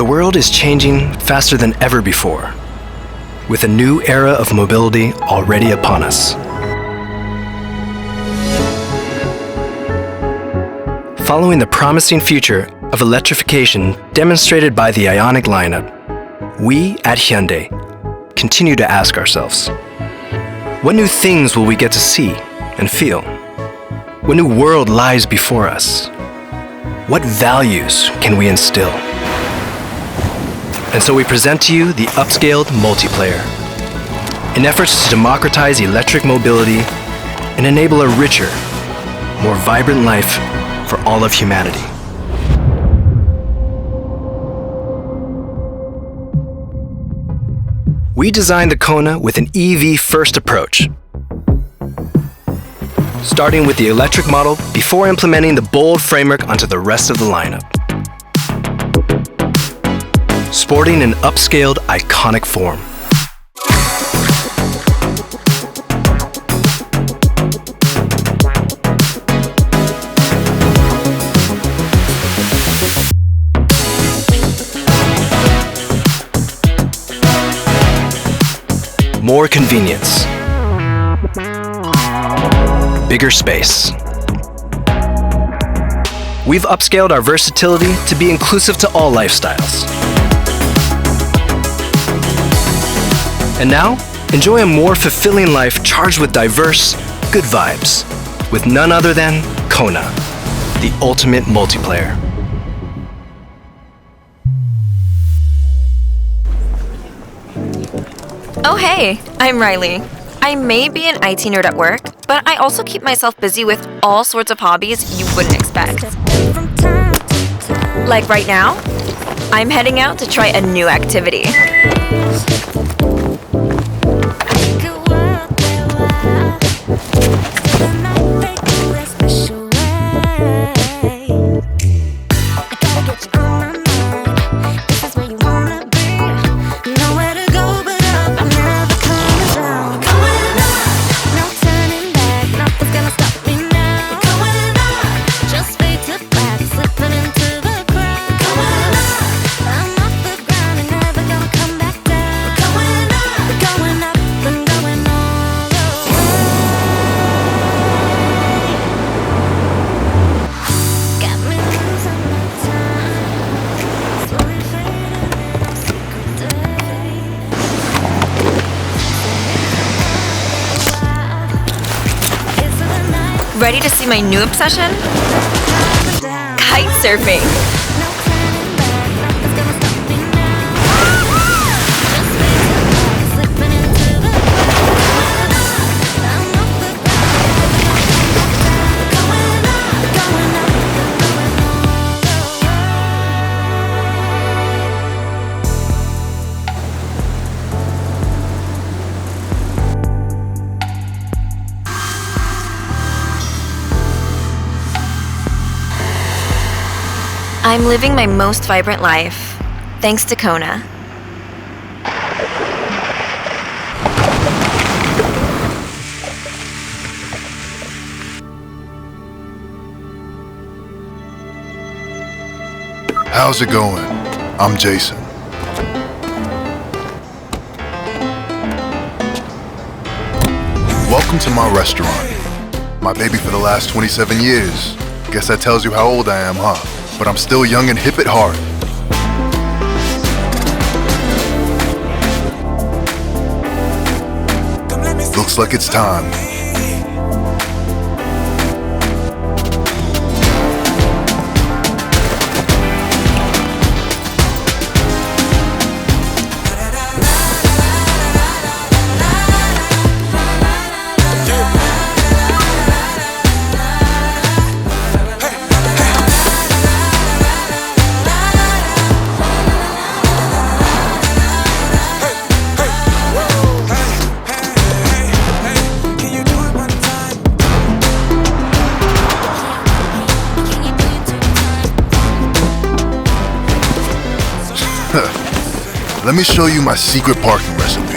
The world is changing faster than ever before, with a new era of mobility already upon us. Following the promising future of electrification demonstrated by the Ioniq lineup, we at Hyundai continue to ask ourselves, what new things will we get to see and feel? What new world lies before us? What values can we instill? And so we present to you the upscaled multiplayer, in efforts to democratize electric mobility and enable a richer, more vibrant life for all of humanity. We designed the Kona with an EV-first approach, starting with the electric model before implementing the bold framework onto the rest of the lineup. Sporting an upscaled, iconic form. More convenience. Bigger space. We've upscaled our versatility to be inclusive to all lifestyles. And now, enjoy a more fulfilling life charged with diverse, good vibes, with none other than Kona, the ultimate multiplayer. Oh hey, I'm Riley. I may be an IT nerd at work, but I also keep myself busy with all sorts of hobbies you wouldn't expect. Like right now, I'm heading out to try a new activity. Ready to see my new obsession? Kite surfing. I'm living my most vibrant life, thanks to Kona. How's it going? I'm Jason. Welcome to my restaurant. My baby for the last 27 years. Guess that tells you how old I am, huh? But I'm still young and hip at heart. Looks like it's time. Let me show you my secret parking recipe.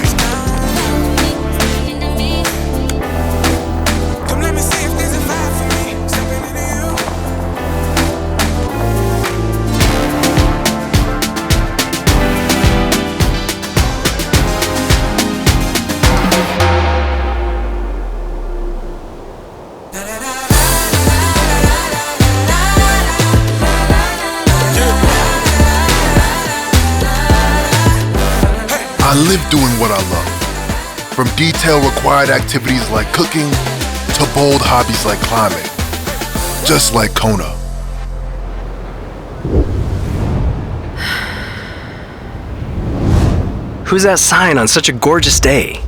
live doing what I love. From detail-required activities like cooking to bold hobbies like climbing. Just like Kona. Who's that sign on such a gorgeous day?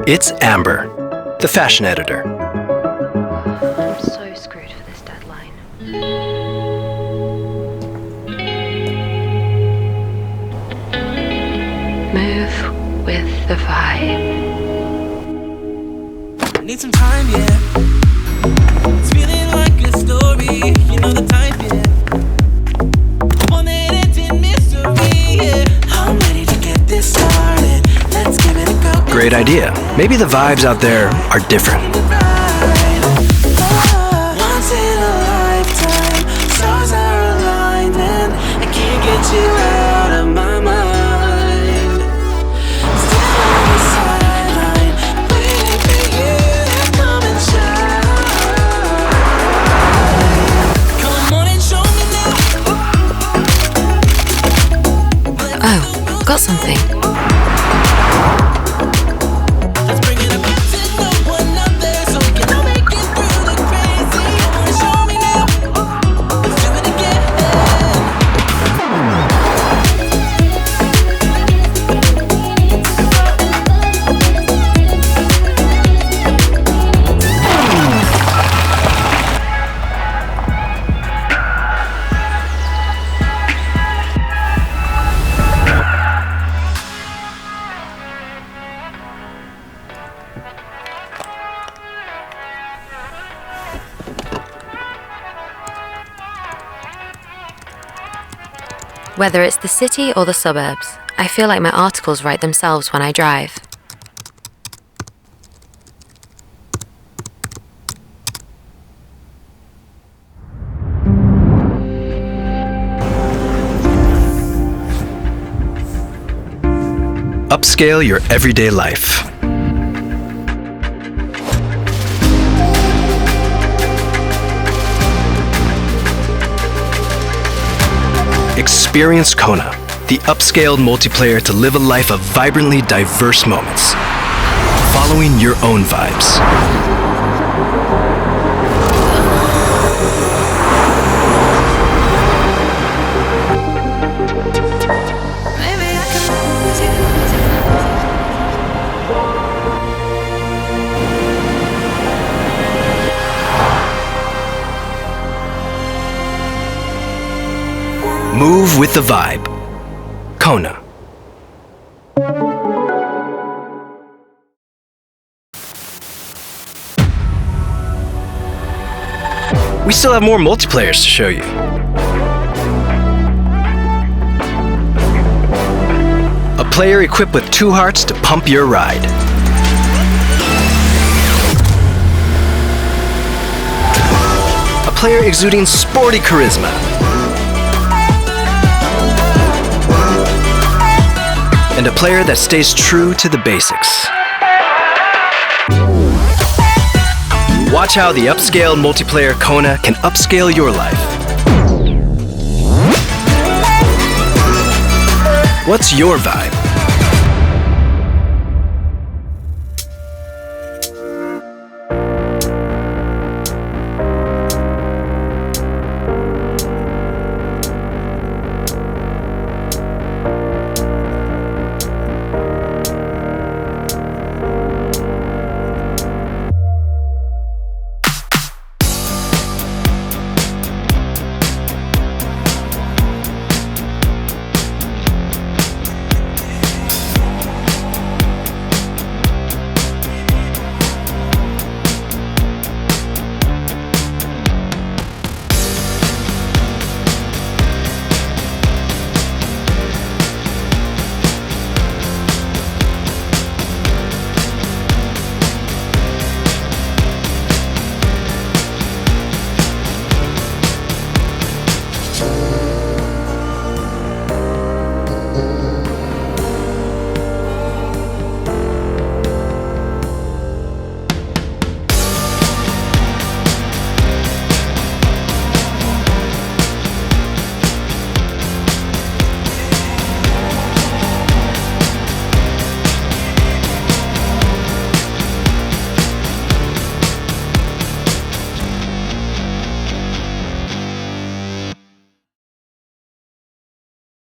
It's Amber, the fashion editor. I'm so screwed for this deadline. Move with the vibe. Need some time, yeah. It's feeling like a story, you know the type, yeah. One that ends in mystery, yeah. I'm ready to get this started. Let's give it a go. Great idea. Maybe the vibes out there are different. Once in a lifetime, stars are aligned and I can't get you out of my mind. Still on the sideline, waiting for you to come and shine. Come on and show me now. Oh, got something. Let's bring it up to no one up there, so we can all make it through the crazy. Come on and show me now. Let's do it again. Whether it's the city or the suburbs, I feel like my articles write themselves when I drive. Upscale your everyday life. Experience Kona, the upscaled multiplayer to live a life of vibrantly diverse moments, following your own vibes. Maybe I can lose you. Move with the vibe. Kona. We still have more multiplayers to show you. A player equipped with 2 hearts to pump your ride. A player exuding sporty charisma. And a player that stays true to the basics. Watch how the upscaled multiplayer Kona can upscale your life. What's your vibe?